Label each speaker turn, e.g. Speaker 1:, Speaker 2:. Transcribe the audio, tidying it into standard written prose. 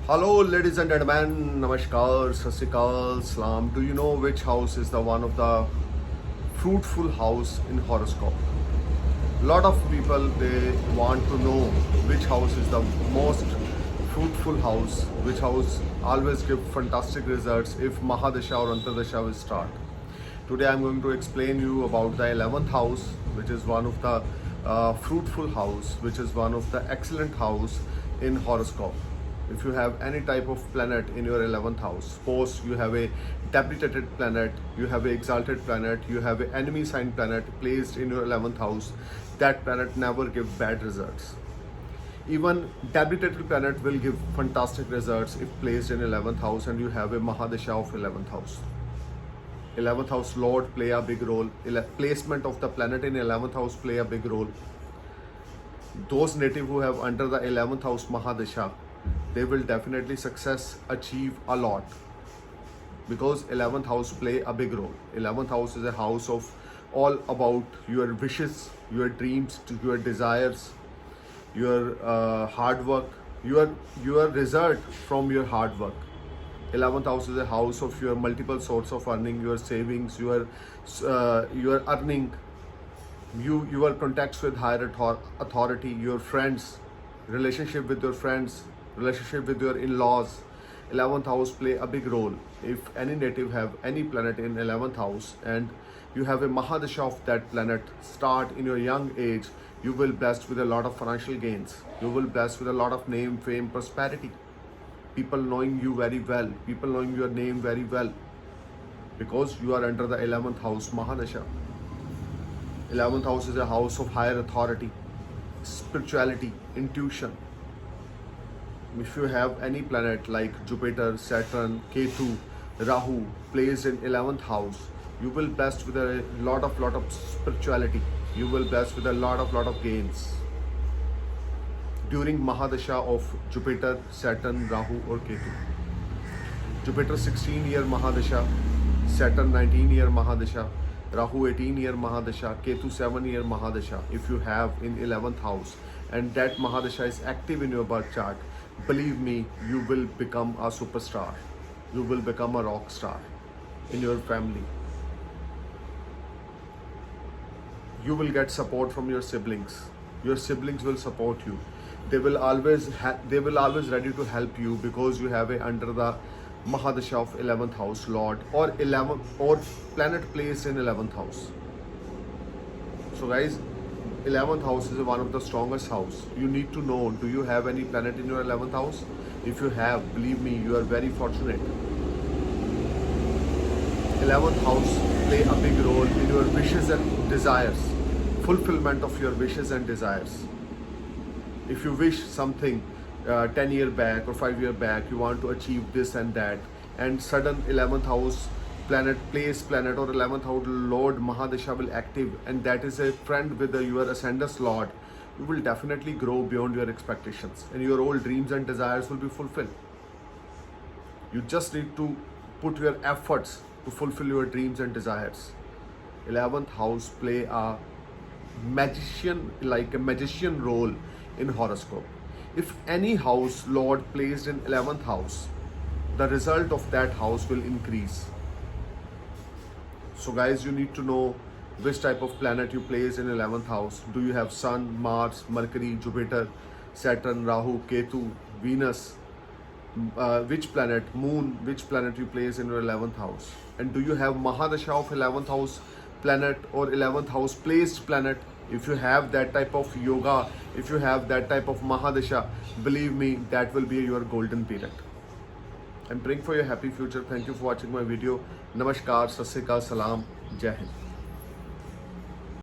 Speaker 1: Hello, ladies and gentlemen. Namaskar, Sat Sri Akal, Salam. Do you know which house is the one of the fruitful house in horoscope? Lot of people they want to know which house is the most fruitful house, which house always give fantastic results if Mahadasha or Antardasha will start. Today I'm going to explain you about the 11th house, which is one of the fruitful house, which is one of the excellent house in horoscope. If you have any type of planet in your 11th house, suppose you have a debilitated planet, you have a exalted planet, you have an enemy sign planet placed in your 11th house, that planet never give bad results. Even debilitated planet will give fantastic results if placed in 11th house and you have a Mahadasha of 11th house. 11th house Lord play a big role. Placement of the planet in 11th house play a big role. Those native who have under the 11th house Mahadasha, they will definitely achieve a lot, because 11th house play a big role. 11th house is a house of all about your wishes, your dreams, your desires, your hard work, your result from your hard work. 11th house is a house of your multiple source of earning, your savings, your earning, your contacts with higher authority, your friends, relationship with your friends, relationship with your in-laws. 11th house play a big role. If any native have any planet in 11th house and you have a Mahadasha of that planet start in your young age, you will blessed with a lot of financial gains. You will blessed with a lot of name, fame, prosperity. People knowing you very well, people knowing your name very well, because you are under the 11th house Mahadasha. 11th house is a house of higher authority, spirituality, intuition. If you have any planet like Jupiter, Saturn, Ketu, Rahu placed in 11th house, you will blessed with a lot of spirituality. You will blessed with a lot of gains during Mahadasha of Jupiter, Saturn, Rahu or Ketu. Jupiter 16-year Mahadasha, Saturn 19-year Mahadasha, Rahu 18-year Mahadasha, Ketu 7-year Mahadasha. If you have in 11th house and that Mahadasha is active in your birth chart, believe me, you will become a superstar. You will become a rock star in your family. You will get support from your siblings. Your siblings will support you. They will always ready to help you, because you have a under the Mahadasha of 11th house Lord or planet placed in 11th house. So guys, 11th house is one of the strongest house. You need to know, do you have any planet in your 11th house? If you have, believe me, you are very fortunate. 11th house play a big role in your wishes and desires, fulfillment of your wishes and desires. If you wish something 10 years back or 5 years back, you want to achieve this and that, and sudden 11th house planet or 11th house Lord Mahadasha will active, and that is a friend with your ascendant Lord, you will definitely grow beyond your expectations and your old dreams and desires will be fulfilled. You just need to put your efforts to fulfill your dreams and desires. 11th house play a magician role in horoscope. If any house Lord placed in 11th house, the result of that house will increase. So guys, you need to know which type of planet you place in 11th house. Do you have Sun, Mars, Mercury, Jupiter, Saturn, Rahu, Ketu, Venus? Which planet, Moon, which planet you place in your 11th house? And do you have Mahadasha of 11th house planet or 11th house placed planet? If you have that type of yoga, if you have that type of Mahadasha, believe me, that will be your golden period. And praying for your happy future. Thank you for watching my video. Namaskar, Sat Sri Akal, Salam, Jai Hind.